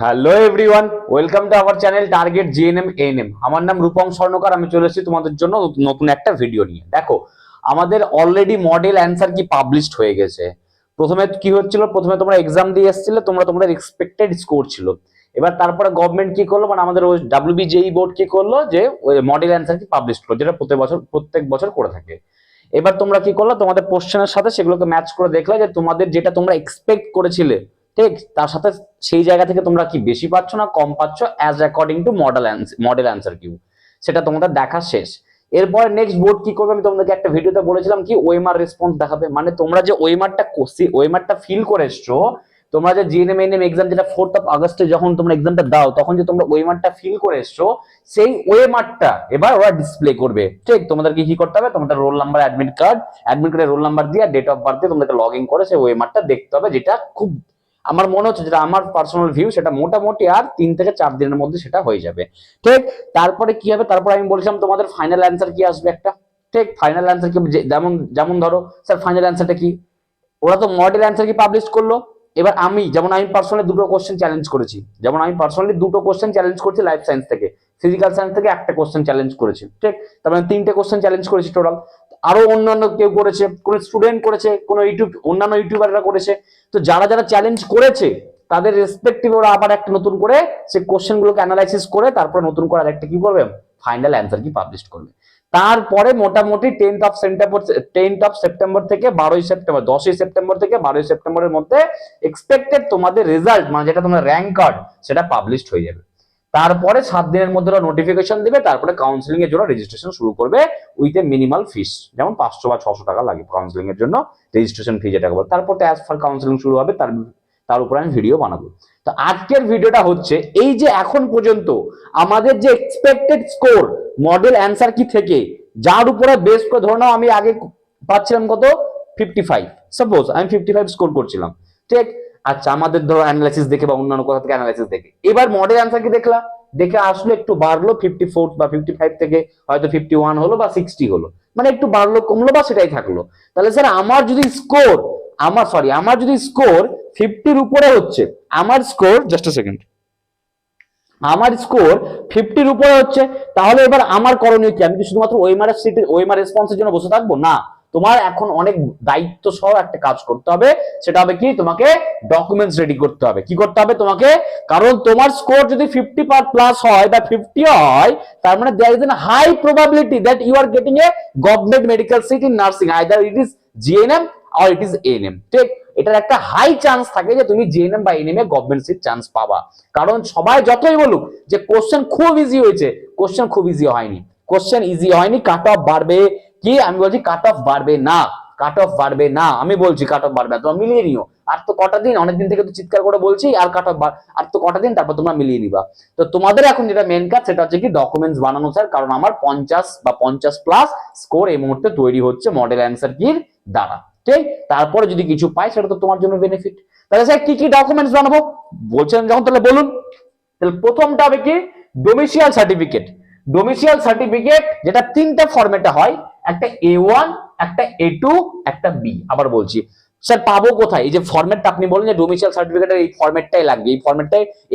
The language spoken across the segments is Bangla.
Hello everyone, welcome to our channel target GNM ANM. আমার নাম রূপম স্বর্ণকার। আমি চলে এসেছি তোমাদের জন্য নতুন একটা ভিডিও নিয়ে। দেখো, আমাদের অলরেডি মডেল অ্যান্সার কি পাবলিশড হয়ে গেছে। প্রথমে কি হচ্ছিল, প্রথমে তোমরা এক্সাম দিয়ে এসেছিলে, তোমাদের এক্সপেক্টেড স্কোর ছিল। এবার তারপরে গভর্নমেন্ট কি করলো, মানে আমাদের ওই ডাব্লিউবিজেই বোর্ড কি করলো, যে মডেল অ্যান্সার কি পাবলিশ করলো, যেটা প্রত্যেক বছর করে থাকে। এবার তোমরা কি করলো, তোমাদের কোশ্চেনের সাথে সেগুলোকে ম্যাচ করে দেখলে যে তোমাদের যেটা তোমরা এক্সপেক্ট করেছিলে, ঠিক তার সাথে সেই জায়গা থেকে তোমরা কি বেশি পাচ্ছ না কম পাচ্ছ as according to model answer Q, সেটা তোমাদের দেখা শেষ। এরপরে নেক্সট বোর্ড কি করবে, আমি তোমাদেরকে একটা ভিডিওতে বলেছিলাম কি ওএমআর রেসপন্স দেখাবে। মানে তোমরা যে ওএমআরটা ফিল করে এসছো, তোমরা যে জিএনএম এনএম এক্সাম যেটা 4th অফ আগস্টে যখন তোমরা এক্সামটা দাও, তখন যে তোমরা ওএমআরটা ফিল করে এসছো, সেই ওএমআরটা এবার ওরা ডিসপ্লে করবে। ঠিক তোমাদেরকে কি করতে হবে, তোমাদের রোল নাম্বার, অ্যাডমিট কার্ডের রোল নাম্বার দিয়ে ডেট অফ বার্থ দিয়ে তোমাদেরকে লগ ইন করে সেই ওএমআরটা দেখতে হবে। যেটা খুব, আমার মনে হচ্ছে, যেটা আমার পার্সোনাল ভিউ, সেটা মোটামুটি আর 3 থেকে 4 দিনের মধ্যে সেটা হয়ে যাবে। ঠিক তারপরে কি হবে, তারপরে আমি বলছিলাম তোমাদের ফাইনাল অ্যান্সার কি আসবে একটা। ঠিক ফাইনাল অ্যান্সার কি, যেমন যেমন ধরো স্যার ফাইনাল অ্যান্সারটা কি, ওরা তো মডেল অ্যান্সার কি পাবলিশ করলো। এবার আমি পার্সোনালি দুটো কোশ্চেন চ্যালেঞ্জ করেছি, লাইফ সায়েন্স থেকে। ফিজিক্যাল সায়েন্স থেকে একটা কোশ্চেন চ্যালেঞ্জ করেছি। ঠিক তার মানে 3টে কোশ্চেন চ্যালেঞ্জ করেছি টোটাল। আরো অন্যান্য কেউ করেছে, কোন স্টুডেন্ট করেছে, কোন অন্যান্য ইউটিউবাররা করেছে। তো যারা যারা চ্যালেঞ্জ করেছে তাদের রেসপেক্টিভ ওরা আবার একটা নতুন করে সেই কোশ্চেন গুলোকে অ্যানালাইসিস করে তারপরে নতুন করে আরেকটা কি করবে, ফাইনাল অ্যান্সার কি পাবলিশ করবে। তারপরে মোটামুটি 10th অফ সেপ্টেম্বর থেকে 12ই সেপ্টেম্বর, 10ই সেপ্টেম্বর থেকে 12ই সেপ্টেম্বরের মধ্যে এক্সপেক্টেড তোমাদের রেজাল্ট, মানে যেটা তোমার র্যাঙ্ক কার্ড, সেটা পাবলিশড হয়ে যাবে। তারপরে 7 দিনের মধ্যে ওরা নোটিফিকেশন দিবে, তারপরে কাউন্সিলিং এর জন্য রেজিস্ট্রেশন শুরু করবে উইথ এ মিনিমাল ফিস, যেমন 500 বা 600 টাকা লাগে কাউন্সিলিং এর জন্য, রেজিস্ট্রেশন ফি যেটাকে বলে। তারপর অ্যাজ ফার কাউন্সিলিং শুরু হবে, তার উপরে আমি ভিডিও বানাবো। তো আজকের ভিডিওটা হচ্ছে এই যে এখন পর্যন্ত আমাদের যে এক্সপেক্টেড স্কোর মডেল অ্যান্সার কি থেকে, যার উপরে বেস করে ধরে নাও আমি আগে পাচ্ছিলাম কত, 55, সাপোজ আমি 55 স্কোর করছিলাম। ঠিক, আচ্ছা আমাদের ধরো অ্যানালাইসিস দেখে বা অন্যান্য কোথা থেকে অ্যানালাইসিস দেখে এবার মডেল অ্যান্সার কি দেখলাম, দেখে আসলো একটু বাড়লো 54 বা 55 থেকে হয়তো 51 হলো বা 60 হলো, মানে একটু বাড়লো কমলো বা সেটাই থাকলো। তাহলে স্যার আমার যদি স্কোর 50-র উপরে হচ্ছে, আমার স্কোর 50-র উপরে হচ্ছে, তাহলে এবার আমার করণীয় কি? আমি কি শুধুমাত্র ওএমআর রেসপন্সের জন্য বসে থাকবো? না, তোমার এখন অনেক দায়িত্ব সহ একটা কাজ করতে হবে। সেটা হবে কি, তোমাকে ডকুমেন্টস রেডি করতে হবে। কি করতে হবে তোমাকে? কারণ তোমার স্কোর যদি 50 প্লাস হয় বা 50 হয়, তার মানে there is an high probability that you are getting a government medical seat in nursing, either it is GNM or it is ANM. ঠিক, এটার একটা হাই চান্স থাকে যে তুমি জিএনএম বা এএনএম এ গভর্নমেন্ট সিট চান্স পাবা। কারণ সবাই যতই বলুক যে কোশ্চেন খুব ইজি হয়েছে, কোশ্চেন খুব ইজি হয়নি। কোশ্চেন ইজি হয়নি, কাট অফ বাড়বে কি? আমি বলছি কাট অফ বাড়বে না, আমি বলছি কাট অফ বাড়বে না। তোমরা মিলিয়ে নিও। আর তো কটা দিন, অনেকদিন থেকে তো চিৎকার করে বলছি, আর কাট অফ আর তো কটা দিন, তারপর তোমরা মিলিয়ে নিবা। তো তোমাদের এখন যেটা মেন কাজ, সেটা হচ্ছে কি ডকুমেন্টস বানানো স্যার। কারণ আমার 50 বা 50 প্লাস স্কোর এই মুহূর্তে তৈরি হচ্ছে মডেল অ্যান্সার কির দ্বারা। ঠিক, তারপরে যদি কিছু পাই সেটা তো তোমার জন্য বেনিফিট। তাহলে স্যার কি কি ডকুমেন্টস বানাবো বলছেন যখন, তাহলে বলুন। তাহলে প্রথমটা হবে কি, ডোমিসিয়াল সার্টিফিকেট, যেটা 3টে ফরম্যাটে হয়, একটা A1, একটা A2, একটা B। আবার বলছি স্যার পাবো কোথায়? এই যে ফরম্যাটটা আপনি বলেন যে ডোমিসিয়াল সার্টিফিকেটের এই ফরম্যাটটাই লাগবে,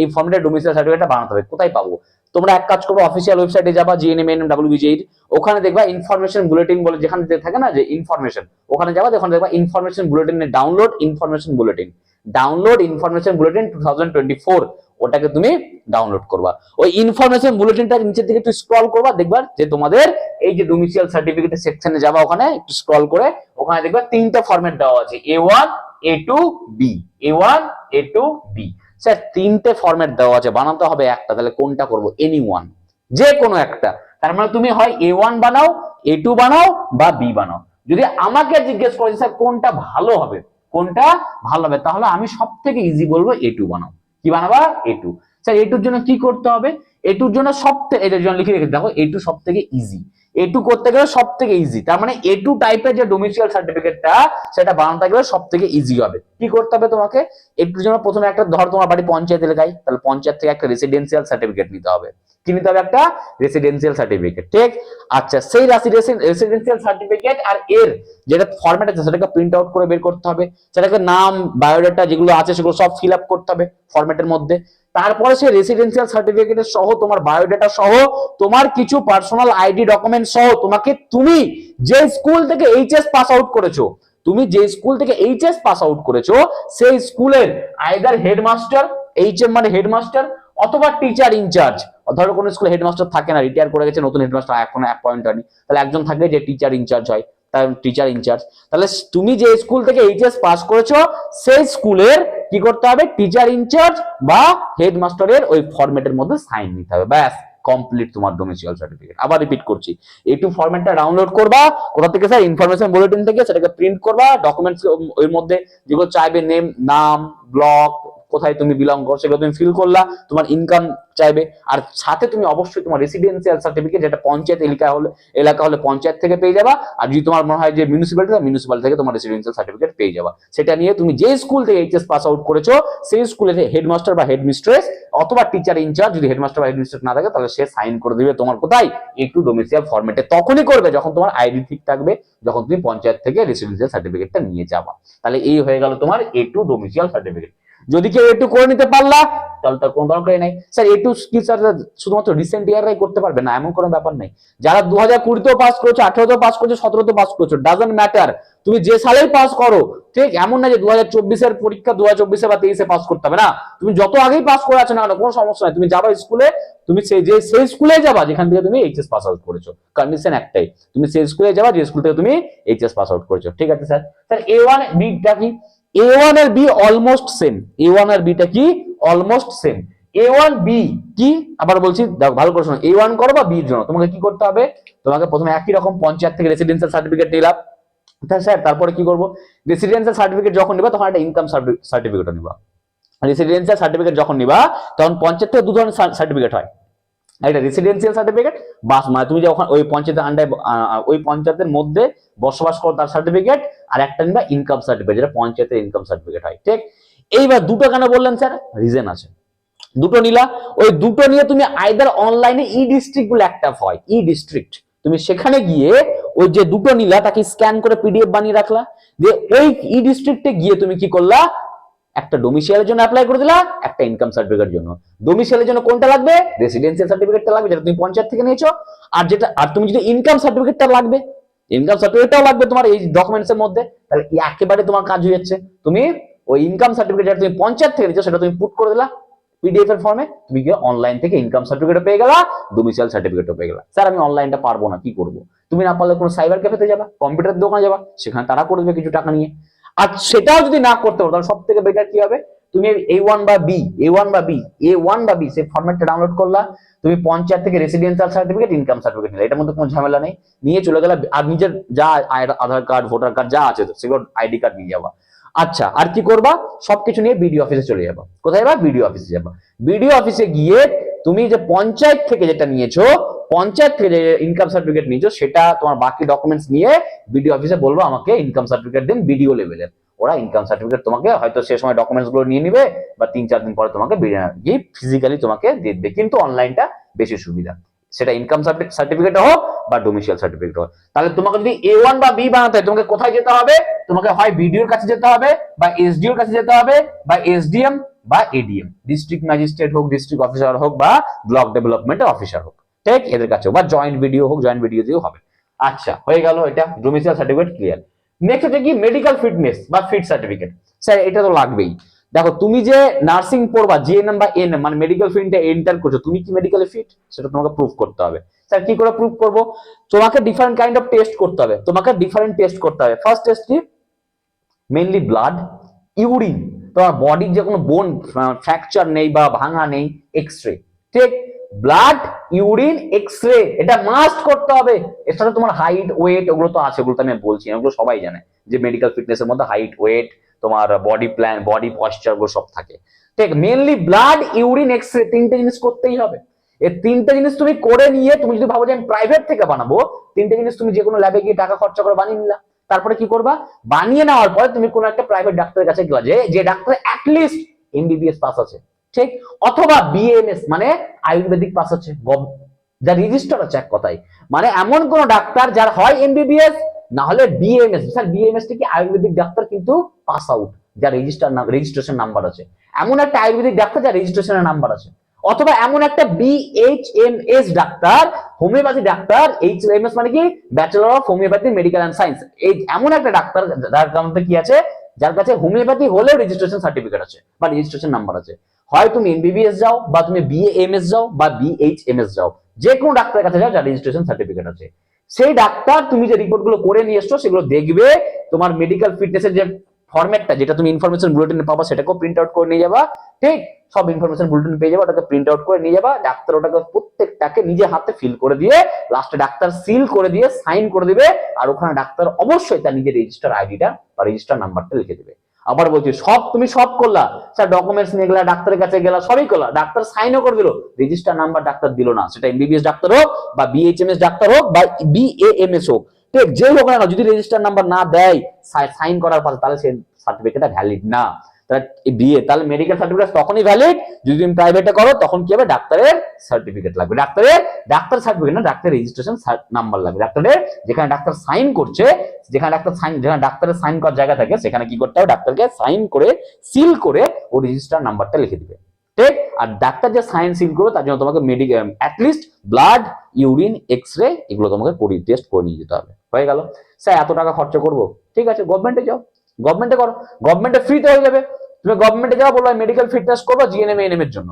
এই ফরম্যাটে ডোমিসিয়াল সার্টিফিকেটটা বানাতে হবে, কোথায় পাবো? তোমরা এক কাজ করো, অফিসিয়াল ওয়েবসাইটে যাবা, জিএনএমএনএমডব্লিউবিজেইর, ওখানে দেখবা ইনফরমেশন বুলেটিন বলে যেখানে থাকে না, যে ইনফরমেশন, ওখানে যাবা, ওখানে দেখবা ইনফরমেশন বুলেটিনের ডাউনলোড ইনফরমেশন বুলেটিন 2024, ওটাকে তুমি ডাউনলোড করবা। ওই ইনফরমেশন বুলেটিনটা নিচের দিকে একটু স্ক্রল করবা, দেখবা যে তোমাদের এই যে ডোমিসিয়াল সার্টিফিকেটের সেকশনে যাবা, ওখানে একটু স্ক্রল করে ওখানে দেখবা 3টা ফরম্যাট দেওয়া আছে, A1, A2, B, A1, A2, B। Sir 3টে ফরম্যাট দেওয়া আছে, বানাতে হবে একটা, তাহলে কোনটা করব? এনি ওয়ান, যে কোনো একটা। তার মানে তুমি হয় A1 বানাও, A2 বানাও বা B বানাও। যদি আমাকে জিজ্ঞেস করে স্যার কোনটা ভালো হবে, তাহলে আমি সব থেকে ইজি বলবো A2 বানাও। কি বানাবা? A2। স্যার A2 এর জন্য কি করতে হবে? A2 এর জন্য এটার জন্য লিখে রেখে দেখো, A2 সব থেকে ইজি। A2 করতে গেলে সব থেকে ইজি, তার মানে A2 টাইপের যে ডোমিসিয়াল সার্টিফিকেটটা, সেটা বানাতে গেলে সব থেকে ইজি হবে। কি করতে হবে তোমাকে? A2 এর জন্য প্রথমে একটা, ধর তোমার বাড়ি পঞ্চায়েত এলাকায়, তাহলে পঞ্চায়েত থেকে একটা রেসিডেন্সিয়াল সার্টিফিকেট নিতে হবে। কি নিতে হবে? একটা রেসিডেন্সিয়াল সার্টিফিকেট। ঠিক, আচ্ছা সেই রেসিডেন্সিয়াল সার্টিফিকেট আর এর যেটা ফরম্যাট আছে সেটাকে প্রিন্ট আউট করে বের করতে হবে। সেটাকে নাম, বায়োডাটা যেগুলো আছে সেগুলো সব ফিল আপ করতে হবে ফরম্যাটের মধ্যে। তারপরে সে রেসিডেন্সিয়াল সার্টিফিকেটের সহ তোমার বায়োডাটা সহ তোমার কিছু পার্সোনাল আইডি ডকুমেন্ট সহ তোমাকে তুমি যে স্কুল থেকে এইচএস পাস আউট করেছো, তুমি যে স্কুল থেকে এইচএস পাস আউট করেছো সেই স্কুলের আইদার হেডমাস্টার, এইচএম মানে হেডমাস্টার, অথবা টিচার ইনচার্জ। ধরো কোনো স্কুলে হেডমাস্টার থাকে না, রিটায়ার করে গেছে, নতুন হেডমাস্টার এখন অ্যাপয়েন্ট হয়নি, তাহলে একজন থাকে যে টিচার ইনচার্জ হয়, তার টিচার ইনচার্জ। তাহলে তুমি যে স্কুল থেকে এইচএস পাস করেছো সেই স্কুলের কি করতে হবে, টিচার ইনচার্জ বা হেডমাস্টারের ওই ফরম্যাটের মধ্যে সাইন নিতে হবে, ব্যাস কমপ্লিট তোমার ডোমিসাইল সার্টিফিকেট। আবার রিপিট করছি, A2 ফরম্যাটটা ডাউনলোড করবা কোথা থেকে স্যার, ইনফরমেশন বুলেটিন থেকে, সেটাকে প্রিন্ট করবা, ডকুমেন্টস এর মধ্যে যেগুলো চাইবে নেম, নাম, ব্লক, কোথায় তুমি বিলং করো সেগুলো তুমি ফিল করলা, তোমার ইনকাম চাইবে, আর সাথে তুমি অবশ্যই তোমার রেসিডেন্সিয়াল সার্টিফিকেট, যেটা পঞ্চায়েত এলাকা হলে পঞ্চায়েত থেকে পেয়ে যাবা, আর যদি তোমার মনে হয় যে মিউনিসিপ্যালিটি থেকে তোমার রেসিডেন্সিয়াল সার্টিফিকেট পেয়ে যাবা। সেটা নিয়ে তুমি যে স্কুল থেকে এইচএস পাস আউট করেছো সেই স্কুলের হেডমাস্টার বা হেডমিস্ট্রেস অথবা টিচার ইনচার্জ, যদি হেডমাস্টার বা হেডমিস্ট্রেস না থাকে তাহলে সে সাইন করে দিবে তোমার কোথায়, A2 ডোমিসাইল ফরম্যাটে। তখনই করবে যখন তোমার আইডি ঠিক থাকবে, যখন তুমি পঞ্চায়েত থেকে রেসিডেন্সিয়াল সার্টিফিকেটটা নিয়ে যাবা। তাহলে এই হয়ে গেল তোমার A2 ডোমিসাইল সার্টিফিকেট। যদি কেউ A2 করে নিতে পারলা তাহলে তার কোনো দরকারই নাই। স্যার A2 কি স্যার শুধুমাত্র রিসেন্ট ইয়াররাই করতে পারবে না, এমন কোনো ব্যাপার নেই। যারা 2020তেও পাস করেছো, 18তেও পাস করেছো, 17তেও পাস করেছো, ডাজন্ট ম্যাটার, তুমি যে সালেই পাস করো, ঠিক এমন না যে 2024-এর পরীক্ষা 2024-এ বা 23-এ পাস করতে হবে না, তুমি যত আগেই পাস করে আছো না কোনো সমস্যা নাই, তুমি যাবা স্কুলে, তুমি সেই স্কুলে যাবা যেখান থেকে তুমি এইচএস পাস আউট করেছো, কন্ডিশন একটাই, তুমি সেই স্কুলে যাবা যে স্কুল থেকে তুমি এইচএস পাস আউট করেছো। ঠিক আছে স্যার। স্যার A1 বিটা কি, A1 আর বি অলমোস্ট সেম, A1 আর বিটা কি অলমোস্ট সেম। A1 বি কি আবার বলছি, দেখো ভালো করে শোনো, A1 করো বা বির জন্য তোমাকে কি করতে হবে, তোমাকে প্রথমে একই রকম পঞ্চায়েত থেকে রেসিডেন্সিয়াল সার্টিফিকেট নিলাম, স্যার তারপরে কি করবো, রেসিডেন্সিয়াল সার্টিফিকেট যখন নিবা তখন একটা ইনকাম সার্টিফিকেটও নিবা। রেসিডেন্সিয়াল সার্টিফিকেট যখন নিবা তখন পঞ্চায়েত থেকে দু ধরনের সার্টিফিকেট হয়, একটা রেসিডেন্সিয়াল সার্টিফিকেট, বাস মানে তুমি যখন ওই পঞ্চায়েতের আন্ডারে ওই পঞ্চায়েতের মধ্যে বসবাস করো তার সার্টিফিকেট, আর একটা নিবা ইনকাম সার্টিফিকেট, যেটা পঞ্চায়েতের ইনকাম সার্টিফিকেট হয়। ঠিক, এইবার দুটো কেন বললেন স্যার, রিজন আছে। দুটো নিলা, ওই দুটো নিয়ে তুমি আইদার অনলাইনে ই ডিস্ট্রিক্ট বলে একটা হয়, ই ডিস্ট্রিক্ট, তুমি সেখানে গিয়ে ওই যে দুটো নিলা তাকে স্ক্যান করে পিডিএফ বানিয়ে রাখলা, দিয়ে ওই ই ডিস্ট্রিক্টে গিয়ে তুমি কি করলা, একটা ডোমিসাইলের জন্য অ্যাপ্লাই করে দিলা, একটা ইনকাম সার্টিফিকেটের জন্য। ডোমিসাইলের জন্য কোনটা লাগবে, রেসিডেন্সিয়াল সার্টিফিকেটটা লাগবে যেটা তুমি পঞ্চায়েত থেকে নিয়েছো, আর যেটা আর তুমি যদি ইনকাম সার্টিফিকেটটা লাগবে, ইনকাম সার্টিফিকেটটাও লাগবে তোমার এই ডকুমেন্টস এর মধ্যে, তাহলে একেবারে তোমার কাজ হয়ে যাচ্ছে, তুমি ওই ইনকাম সার্টিফিকেট যেটা তুমি পঞ্চায়েত থেকে নিয়েছো সেটা তুমি পুট করে দিলা পিডিএফ এর ফর্মে, তুমি গিয়ে অনলাইন থেকে ইনকাম সার্টিফিকেটও পেয়ে গেলা, ডোমিসাইল সার্টিফিকেটও পেয়ে গেলা। স্যার আমি অনলাইনটা পারবো না, কি করবো, তুমি না পারলে কোনো সাইবার ক্যাফেতে যাবা, কম্পিউটার দোকানে যাবা, সেখানে তারা করে দেবে কিছু টাকা নিয়ে। আর সেটাও যদি না করতে পারো তাহলে সব থেকে বেটার কি হবে, তুমি A1 বা বি, A1 বা বি সেই ফরম্যাটটা ডাউনলোড করলা, তুমি পঞ্চায়েত থেকে রেসিডেন্সিয়াল সার্টিফিকেট, ইনকাম সার্টিফিকেট নিলে, এটার মধ্যে কোনো ঝামেলা নেই, নিয়ে চলে গেলা, আর নিজের যা আধার কার্ড, ভোটার কার্ড যা আছে সেগুলো, আইডি কার্ড নিয়ে যাবা। আচ্ছা, আর কি করবা, সবকিছু নিয়ে বিডিও অফিসে চলে যাবা। কোথায় যাবা, বিডিও অফিসে যাবা। বিডিও অফিসে গিয়ে তুমি যে পঞ্চায়েত থেকে যেটা নিয়েছো, পঞ্চায়েত থেকে যে ইনকাম সার্টিফিকেট নিয়েছো, সেটা তোমার বাকি ডকুমেন্টস নিয়ে বিডিও অফিসে বলবো আমাকে ইনকাম সার্টিফিকেট দিন বিডিও লেভেলের, ওরা ইনকাম সার্টিফিকেট তোমাকে হয়তো সে সময় ডকুমেন্টস গুলো নিয়ে নিবে, বা 3-4 দিন পরে তোমাকে গিয়ে ফিজিক্যালি তোমাকে দিয়ে দেবে, কিন্তু অনলাইনটা বেশি সুবিধা, সেটা ইনকাম সার্টিফিকেট হোক বা ডোমিসাইল সার্টিফিকেট হোক। তাহলে তোমাকে যদি A1 বা বি বানাতে হয় তোমাকে কোথায় যেতে হবে, তোমাকে হয় বিডিওর কাছে যেতে হবে, বা এসডিওর কাছে যেতে হবে, বা এসডিএম বা এডিএম, ডিস্ট্রিক্ট ম্যাজিস্ট্রেট হোক, ডিস্ট্রিক্ট অফিসার হোক, বা ব্লক ডেভেলপমেন্ট অফিসার হোক, ঠিক এদের কাছে, বা জয়েন্ট বিডিও হোক, জয়েন্ট বিডিও দিয়েও হবে। আচ্ছা, হয়ে গেল এটা ডোমিসাইল সার্টিফিকেট ক্লিয়ার। নেক্সট হচ্ছে কি মেডিকেল ফিটনেস বা ফিট সার্টিফিকেট। স্যার এটা তো লাগবেই, দেখো তুমি যে নার্সিং পড়বা, জিএনএম বা এনএম মানে মেডিকেল ফিল্ডে এন্টার করছো, তুমি কি মেডিকেলে ফিট সেটা তোমাকে প্রুভ করতে হবে। স্যার কি করে প্রুভ করব, তোমাকে ডিফারেন্ট কাইন্ড অফ টেস্ট করতে হবে, তোমাকে ডিফারেন্ট টেস্ট করতে হবে। ফার্স্ট টেস্ট কি, মেইনলি ব্লাড, ইউরিন, তোমার বডির যে কোনো বোন ফ্র্যাকচার নেই বা ভাঙা নেই, এক্সরে, ঠিক, ব্লাড, ইউরিন, এক্সরে, এটা মাস্ট করতে হবে। এর সাথে তোমার হাইট, ওয়েট, ওগুলো তো আছে, ওগুলো তো আমি বলছি, ওগুলো সবাই জানে যে মেডিকেল ফিটনেসের মধ্যে হাইট, ওয়েট, তোমার বডি প্ল্যান, বডি পশ্চার, ওগুলো সব থাকে, ঠিক। মেইনলি ব্লাড, ইউরিন, এক্সরে, তিনটে জিনিস করতেই হবে। এই তিনটে জিনিস তুমি করে নিয়ে, তুমি যদি ভাবো যে আমি প্রাইভেট থেকে বানাবো, তিনটে জিনিস তুমি যে কোনো ল্যাবে গিয়ে টাকা খরচা করে বানিয়ে নিলা। তারপরে কি করবা, বানিয়ে নেওয়ার পরে তুমি কোনো একটা প্রাইভেট ডাক্তারের কাছে গেলা, যে ডাক্তার অ্যাটলিস্ট এমবিবিএস পাস আছে, ঠিক, অথবা বিএমএস মানে আয়ুর্বেদিক পাস আছে, যা রেজিস্টার আছে এক কথায়, মানে এমন কোন ডাক্তার যার হয় এমবিবিএস না হলে বিএমএস। স্যার বিএমএস কি আয়ুর্বেদিক ডাক্তার কিন্তু পাস আউট, যার রেজিস্ট্রেশন নাম্বার আছে, এমন একটা আয়ুর্বেদিক ডাক্তার যার রেজিস্ট্রেশনের নাম্বার আছে, অথবা এমন একটা BHMS doctor, homeopathy doctor, HMS মানে কি bachelor of homeopathy medical and science, এই এমন একটা ডাক্তার যার মধ্যে কি আছে, যার কাছে হোমিওপ্যাথি হলেও রেজিস্ট্রেশন সার্টিফিকেট আছে বা রেজিস্ট্রেশন নাম্বার আছে। হয় তুমি MBBS যাও বা তুমি BAMS যাও বা BHMS যাও, যে কোনো ডাক্তারের কাছে যাও যার রেজিস্ট্রেশন সার্টিফিকেট আছে। সেই ডাক্তার তুমি যে রিপোর্ট গুলো করে নিয়ে এসছো সেগুলো দেখবে, তোমার মেডিকেল ফিটনেসের যে ফরম্যাটটা যেটা তুমি ইনফরমেশন বুলেটিনে পাবা সেটাকেও প্রিন্ট আউট করে নিয়ে যাবা, ঠিক সব ইনফরমেশন বুলেটিন পেয়ে যাবা, ওটাকে প্রিন্ট আউট করে নিয়ে যাবা, ডাক্তার ওটাকে প্রত্যেকটাকে নিজে হাতে ফিল করে দিয়ে লাস্টে ডাক্তার সিল করে দিয়ে সাইন করে দিবে, আর ওখানে ডাক্তার অবশ্যই তার নিজের রেজিস্টার আইডিটা বা রেজিস্টার নাম্বারটা লিখে দিবে। আবার বলছি তুমি সব করলা স্যার, ডকুমেন্টস নিয়ে গেলা, ডাক্তারের কাছে গেলা, সবই করলা, ডাক্তার সাইনও করে দিল, রেজিস্টার নাম্বার ডাক্তার দিল না, সেটা MBBS ডাক্তার হোক বা BHMS ডাক্তার হোক বা BAMS হোক, ঠিক যে হোক না, যদি রেজিস্টার নাম্বার না দেয় সাইন করার পর, তাহলে সেই সার্টিফিকেটটা ভ্যালিড না। তাহলে মেডিকেল সার্টিফিকেট তখনই ভ্যালিড যদি তুমি প্রাইভেটে করো, তখন কি হবে, ডাক্তারের সার্টিফিকেট লাগবে, ডাক্তার সার্টিফিকেট না, ডাক্তার রেজিস্ট্রেশন নাম্বার লাগবে, ডাক্তারের যেখানে ডাক্তার সাইন করছে, যেখানে ডাক্তারের সাইন করার জায়গা থাকে, সেখানে কি করতে হবে, ডাক্তারকে সাইন করে সিল করে ও রেজিস্টার নাম্বারটা লিখে দিবে, ঠিক। আর ডাক্তার যে সাইন সিল করবে তার জন্য তোমাকে medical at least blood, urine, X-ray এগুলো তোমাকে টেস্ট করে নিয়ে যেতে হবে। হয়ে গেল স্যার, এত টাকা খরচা করবো, ঠিক আছে গভর্নমেন্টে যাও, গভর্নমেন্টে করো, গভর্নমেন্টে ফ্রিতে হয়ে যাবে। তুমি গভর্নমেন্টে যাও, বললো মেডিকেল ফিটনেস করবো GNM ANM এর জন্য,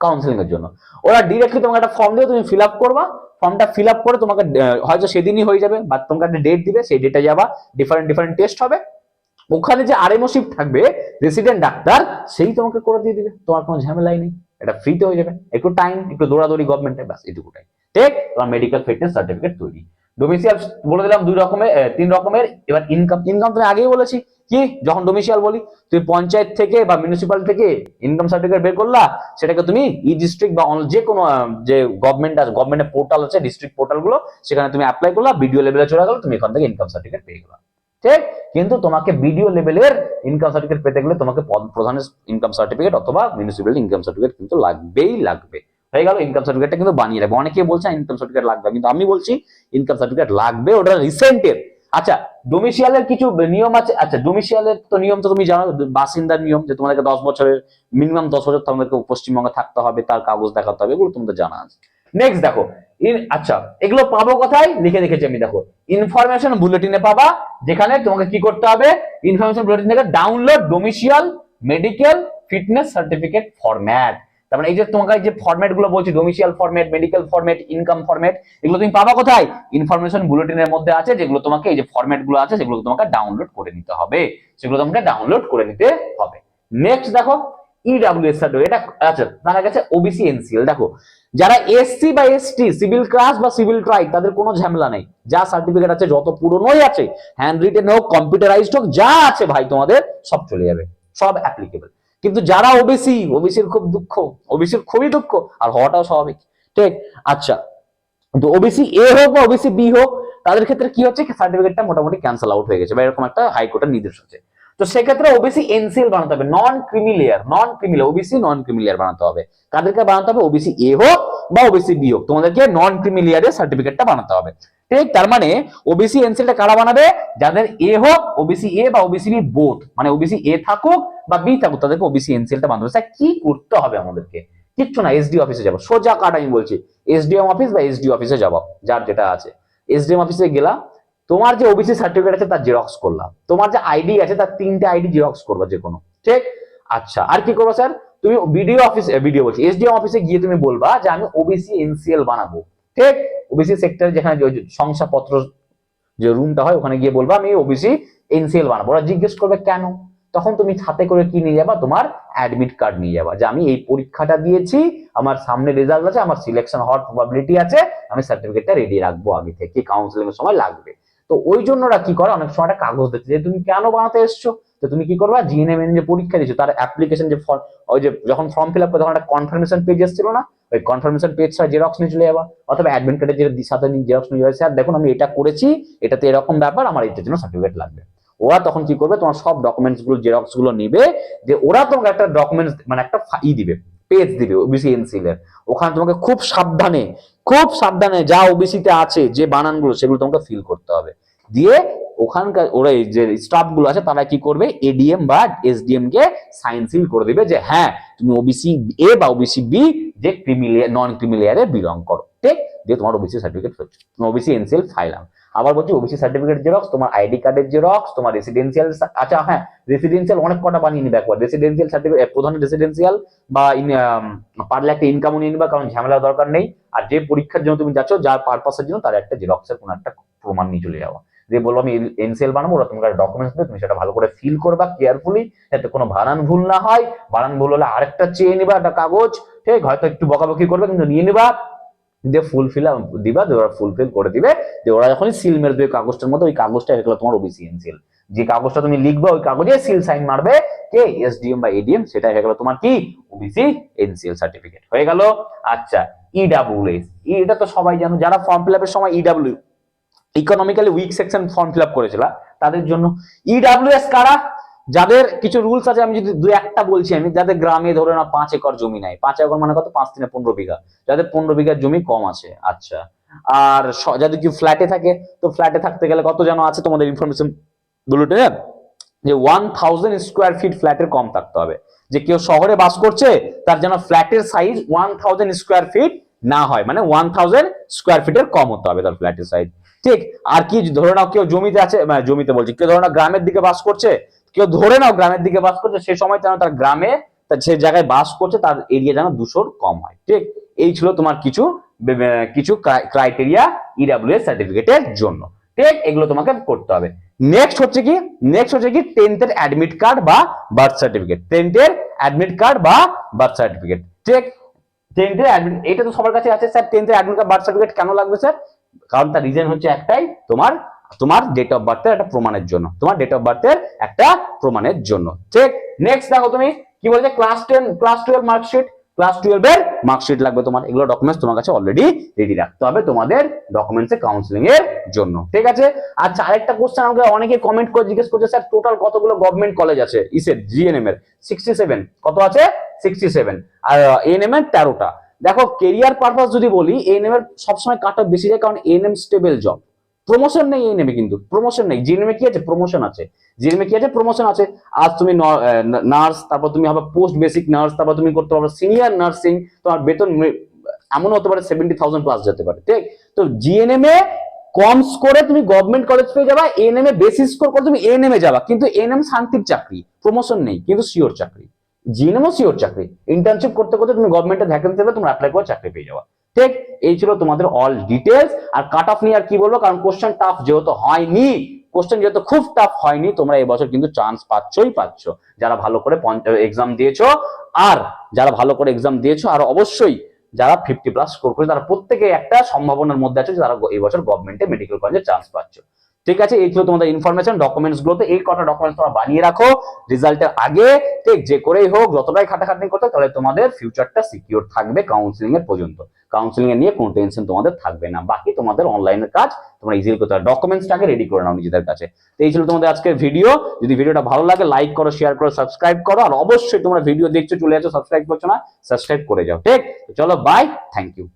কাউন্সিলিং এর জন্য, ওরা ডিরেক্টলি তোমাকে একটা ফর্ম দিবে, তুমি ফিল আপ করবা, ফর্মটা ফিল আপ করে তোমাকে হয়তো সেদিনই হয়ে যাবে, বা তোমাকে একটা ডেট দিবে, সেই ডেটে যাবা, ডিফারেন্ট টেস্ট হবে, ওখানে যে RMO শিফট থাকবে রেসিডেন্ট ডাক্তার, সেই তোমাকে করে দিয়ে দিবে, তোমার কোনো ঝামেলাই নেই, এটা ফ্রিতে হয়ে যাবে, একটু টাইম, একটু দৌড়াদৌড়ি গভর্নমেন্টে, ব্যাস এটুকুটাই, ঠিক। তোমার মেডিকেল ফিটনেস সার্টিফিকেট তৈরি। ডোমিসিয়াল বলে দিলাম তিন রকমের। এবার ইনকাম তুমি আগেই বলেছি, কি যখন ডোমিসিয়াল বলি, তুমি পঞ্চায়েত থেকে বা মিউনিসিপাল থেকে ইনকাম সার্টিফিকেট বের করলা, সেটাকে তুমি ডিস্ট্রিক্ট বা যে কোনো যে গভর্নমেন্টের পোর্টাল আছে, ডিস্ট্রিক্ট পোর্টাল গুলো, সেখানে তুমি অ্যাপ্লাই করলা, BDO লেভেলে চলে গেল, তুমি এখান থেকে ইনকাম সার্টিফিকেট পেয়ে গেলা, ঠিক। কিন্তু তোমাকে BDO লেভেলের ইনকাম সার্টিফিকেট পেতে গেলে তোমাকে প্রধানের ইনকাম সার্টিফিকেট অথবা মিউনিসিপ্যাল ইনকাম সার্টিফিকেট কিন্তু লাগবে। হয়ে গেল, ইনকাম সার্টিফিকেটটা কিন্তু বানিয়ে রাখবে। অনেকে বলছে ইনকাম সার্টিফিকেট লাগবে, কিন্তু আমি বলছি ইনকাম সার্টিফিকেট লাগবে, ওটা রিসেন্টের। আচ্ছা, ডোমিসিয়ালের কিছু নিয়ম আছে। আচ্ছা, ডোমিসিয়ালের তো নিয়ম তো তুমি জানো, বাসিন্দার নিয়ম, যে তোমাদেরকে 10 বছরের মিনিমাম 10 বছর তোমাদেরকে পশ্চিমবঙ্গে থাকতে হবে, তার কাগজ দেখাতে হবে, এগুলো তোমাদের জানা আছে। নেক্সট দেখো, আচ্ছা এগুলো পাবো কোথায়, লিখে রেখেছি আমি, দেখো ইনফরমেশন বুলেটিনে পাবা, যেখানে তোমাকে কি করতে হবে, ইনফরমেশন বুলেটিন থেকে download domicile medical fitness certificate format. তার মানে এই যে তোমাকে যে ফরম্যাট গুলো বলছি, domicile format, medical format, income format, এগুলো তুমি পাবা কোথায়, ইনফরমেশন বুলেটিনের মধ্যে আছে, যেগুলো তোমাকে এই যে ফরম্যাট গুলো আছে সেগুলো তোমাকে ডাউনলোড করে নিতে হবে, নেক্সট দেখো EWS সার্টিফিকেট, এটা আচ্ছা তার কাছে OBC NCL। দেখো যারা SC বা ST, সিভিল ক্লাস বা সিভিল ট্রাইব, তাদের কোনো ঝামেলা নেই, যা সার্টিফিকেট আছে যত পুরনোই আছে, হ্যান্ড রিটেন হোক, কম্পিউটারাইজড হোক, যা আছে ভাই তোমাদের সব চলে যাবে, সব অ্যাপ্লিকেবল। কিন্তু যারা ওবিসির খুব দুঃখ, ওবিসির খুবই দুঃখ, আর হওয়াটাও স্বাভাবিক, ঠিক। আচ্ছা, তো OBC A হোক বা OBC B হোক, তাদের ক্ষেত্রে কি হচ্ছে, সার্টিফিকেটটা মোটামুটি ক্যান্সেল আউট হয়ে গেছে, বা এরকম একটা হাইকোর্টের নির্দেশ আছে। তো সেক্ষেত্রে OBC NCL বানাতে হবে, নন ক্রিমিলিয়ার, OBC নন ক্রিমিলিয়ার বানাতে হবে। কাদেরকে বানাতে হবে, OBC A হোক বা OBC B হোক, তোমাদেরকে নন ক্রিমিলিয়ারের সার্টিফিকেটটা বানাতে হবে, ঠিক। তার মানে OBC NCL টা কারা বানাবে, যাদের A হোক, OBC A বা OBC B বোথ, মানে OBC A থাকুক বা B থাকুক, তাদেরকে OBC NCL টা বানাতে হবে। কি করতে হবে আমাদেরকে, কিচ্ছু না, SDO অফিসে যাবো, সোজা কাট আমি বলছি, SDM অফিস বা SDO অফিসে যাবো, যার যেটা আছে, SDM অফিসে গেলা, তোমার যে OBC সার্টিফিকেট আছে তার জেরক্স করলাম, তোমার যে আইডি আছে তার 3টে আইডি জেরক্স করবা যে কোনো, ঠিক। আচ্ছা, আর কি করবো স্যার, তুমি BDO বলছি, SDM অফিসে গিয়ে তুমি বলবা যে আমি OBC NCL বানাবো, ঠিক। OBC সেক্টর যেখানে শংসাপত্র যে রুমটা হয়, ওখানে গিয়ে বলবা আমি OBC NCL বানাবো। ওরা জিজ্ঞেস করবে কেন, তখন তুমি সাথে করে কি নিয়ে যাবা, তোমার অ্যাডমিট কার্ড নিয়ে যাবা, যে আমি এই পরীক্ষাটা দিয়েছি, আমার সামনে রেজাল্ট আছে, আমার সিলেকশন হওয়ার প্রবাবিলিটি আছে, আমি সার্টিফিকেটটা রেডি রাখবো আগে থেকে, কাউন্সিলিং এর সময় লাগবে। তো ওই জন্য ওরা কি করে, অনেক সময় একটা কাগজ দিচ্ছে যে তুমি কেন বানাতে এসছো, তো তুমি কি করবা, GNM যে পরীক্ষা দিচ্ছ তার অ্যাপ্লিকেশন যে ওই যে যখন ফর্ম ফিল আপ করে তখন একটা কনফার্মেশন পেজ এসেছিল না, ওই কনফার্মেশন পেজটা জেরক্স নিয়ে চলে যাবা, অথবা অ্যাডমিট কার্ডের যে সাথে জেরক্স নিয়ে যাবে, স্যার দেখুন আমি এটা করেছি, এটাতে এরকম ব্যাপার, আমার এটার জন্য সার্টিফিকেট লাগবে। ওরা তখন কি করবে, তোমার সব ডকুমেন্টস গুলো জেরক্স গুলো নিবে, যে ওরা তোমাকে একটা ডকুমেন্টস মানে একটা দিবে, পেজ দিবে OBC NCL এর, ওখানে তোমাকে খুব সাবধানে যা OBC তে আছে যে বানানগুলো, সেগুলো তোমাকে ফিল করতে হবে, দিয়ে ওখানকার ওরা এই যে স্টাফ গুলো আছে তারা কি করবে, এডিএম বা এসডিএম কে সাইন সিল করে দিবে যে হ্যাঁ তুমি ওবিসি এ বা ওবিসি বি যে নন ক্রিমি লেয়ারে বিলং করো, ঠিক, দিয়ে তোমার ওবিসি সার্টিফিকেট হচ্ছে, তোমার ওবিসি এনসিএল ফাইলাম। আবার বলছি ওবিসি সার্টিফিকেট জেরক্স, তোমার আইডি কার্ডের জেরক্স, তোমার রেসিডেন্সিয়াল, আচ্ছা হ্যাঁ রেসিডেন্সিয়াল অনেক কটা বানিয়ে নিবে একবার, রেসিডেন্সিয়াল সার্টিফিকেট, প্রধান রেসিডেন্সিয়াল বা পারলে একটা ইনকামও নিয়ে নিবা, কারণ ঝামেলার দরকার নেই। আর যে পরীক্ষার জন্য তুমি যাচ্ছ, যার পারপাসের জন্য, তার একটা জেরক্সের কোনো একটা প্রমাণ নিয়ে চলে যাওয়া, যে বলবো আমি এনসিএল বানাবো, ওরা তোমার ডকুমেন্টস দেবে, তুমি সেটা ভালো করে ফিল করবা কেয়ারফুলি, যাতে কোনো বানান ভুল না হয়। বানান ভুল হলে আরেকটা চেয়ে নিবা একটা কাগজ, ঠিক, হয়তো একটু বকাবকি করবে কিন্তু নিয়ে নিবা, দিয়ে ফুলফিল দিবা, ওরা ফুলফিল করে দিবে, যে ওরা যখনই সিল মেরে দেবে কাগজটার মধ্যে, ওই কাগজটা হলো তোমার ওবিসি এনসিএল। যে কাগজটা তুমি লিখবে ওই কাগজে সিল সাইন মারবে কে, এসডিএম বা এডিএম, সেটা হয়ে গেল তোমার কি ওবিসি এনসিএল সার্টিফিকেট হয়ে গেল। আচ্ছা ইডব্লিউএস, এটা তো সবাই জানো, যারা ফর্ম ফিল আপের সময় EW economically weak section form fill up করেছিল তাদের জন্য। ইডব্লিউএস কারা, যাদের কিছু রুলস আছে, আমি যদি দুই একটা বলছি, আমি যাদের গ্রামে ধরে না 5 একর জমি নাই, 5 একর মানে কত, 5 3 15 বিঘা, যাদের 15 বিঘার জমি কম আছে, আচ্ছা, আর যাদের কি ফ্ল্যাটে থাকে, তো ফ্ল্যাটে থাকতে গেলে কত যেন আছে তোমাদের ইনফরমেশন বুলেটিনে, যে 1000 স্কোয়ার ফিট ফ্ল্যাটের কম থাকতে হবে, যে কেউ শহরে বাস করছে তার যেন ফ্ল্যাটের সাইজ 1000 স্কোয়ার ফিট না হয়, মানে 1000 স্কোয়ার ফিটের কম হতে হবে তার ফ্ল্যাটের সাইজ, ঠিক। আর কি ধরে নাও কেউ জমিতে আছে, জমিতে বলছি, কেউ ধরে নাও গ্রামের দিকে বাস করছে, কেউ ধরে নাও গ্রামের দিকে বাস করছে, সে সময় যেন তার গ্রামে সে জায়গায় বাস করছে তার এরিয়া যেন 200 কম হয়, ঠিক। এই ছিল তোমার কিছু কিছু ক্রাইটেরিয়া ইডব্লিউএস সার্টিফিকেটের জন্য, ঠিক, এগুলো তোমাকে করতে হবে। নেক্সট হচ্ছে কি, 10th এর অ্যাডমিট কার্ড বা বার্থ সার্টিফিকেট, 10th এর অ্যাডমিট কার্ড বা বার্থ সার্টিফিকেট, ঠিক। 10th এর অ্যাডমিট, এটা তো সবার কাছে আছে স্যার, 10th এর অ্যাডমিট কার্ড বার্থ সার্টিফিকেট কেন লাগবে স্যার, কারণ তার রিজন হচ্ছে একটাই, তোমার তোমার ডেট অফ বার্থের একটা প্রমাণের জন্য, তোমার ডেট অফ বার্থের একটা প্রমাণের জন্য, ঠিক। নেক্সট দেখো তুমি কি বলছে, ক্লাস 12 মার্কশিট, ক্লাস 12 এর মার্কশিট লাগবে তোমার, এগুলো ডকুমেন্টস তোমার কাছে অলরেডি রেডি রাখতে হবে তোমাদের ডকুমেন্টস এর কাউন্সিলিং এর জন্য, ঠিক আছে। আচ্ছা আরেকটা কোশ্চেন আমাকে অনেকে কমেন্ট করে জিজ্ঞেস করছে, স্যার টোটাল কতগুলো গভর্নমেন্ট কলেজ আছে ইসের জিএনএম এর, 67, কত আছে 67, আর এএনএম এর 13টা। দেখো কেরিয়ার পারপাস যদি বলি, এএনএম এর সবসময় কাট অফ বেশি যায়, কারণ এএনএম স্টেবল জব, প্রমোশন নেই এএনএম এ, কিন্তু প্রমোশন নেই। জিএনএম এ কি আছে, প্রমোশন আছে, জিএনএম এ কি আছে, প্রমোশন আছে। আজ তুমি নার্স, তারপর তুমি হবে পোস্ট বেসিক নার্স, তারপর তুমি করতে পারবে সিনিয়র নার্সিং, তোমার বেতন এমন হতে পারে 70,000 প্লাস যেতে পারে, ঠিক। তো জিএনএম এ কম স্কোরে তুমি গভর্নমেন্ট কলেজ পেয়ে যাবা, এএনএম এ বেশি স্কোর করে তুমি এএনএম এ যাবা, কিন্তু এএনএম শান্তির চাকরি, প্রমোশন নেই কিন্তু শিওর চাকরি, জিএনএমও শিওর চাকরি, ইন্টার্নশিপ করতে করতে তুমি গভর্নমেন্টের ভ্যাকেন্সি হবে, তুমি অ্যাপ্লাই করে চাকরি পেয়ে যাবা, ঠিক। এই ছিল তোমাদের অল ডিটেলস। আর কাট অফ নিয়ে আর কি বলবো, কারণ কোশ্চেন টাফ যেহেতু হয়নি, কোশ্চেন যেহেতু খুব টাফ হয়নি, তোমরা এবছর কিন্তু চান্স পাচ্ছ, যারা ভালো করে এক্সাম দিয়েছো, আর যারা ভালো করে এক্সাম দিয়েছো, আর অবশ্যই যারা 50+ স্কোর করেছে, তারা প্রত্যেকে একটা সম্ভাবনার মধ্যে আছে, যারা এই বছর গভর্নমেন্টে মেডিকেল কলেজে চান্স পাচ্ছ, ঠিক আছে। এই ছিল তোমাদের ইনফরমেশন। ডকুমেন্টস গুলোতে এই কটা ডকুমেন্টস তোমরা বানিয়ে রাখো রেজাল্টের আগে, ঠিক, যে করেই হোক, যতটাই খাটাখাটনি করতে, তাহলে তোমাদের ফিউচারটা সিকিউর থাকবে কাউন্সিলিং এর পর্যন্ত, কাউন্সিলিং এ নিয়ে কোনো টেনশন তোমাদের থাকবে না, বাকি তোমাদের অনলাইনের কাজ তোমরা ইজিলি করতে পারো, ডকুমেন্টসটাকে রেডি করে নাও নিজেদের কাছে। তো এই ছিল তোমাদের আজকের ভিডিও। যদি ভিডিওটা ভালো লাগে লাইক করো, শেয়ার করো, সাবস্ক্রাইব করো, আর অবশ্যই তোমরা ভিডিও দেখছো চলে যাচ্ছ সাবস্ক্রাইব করছো না, সাবস্ক্রাইব করে যাও, ঠিক। চলো বাই, থ্যাংক ইউ।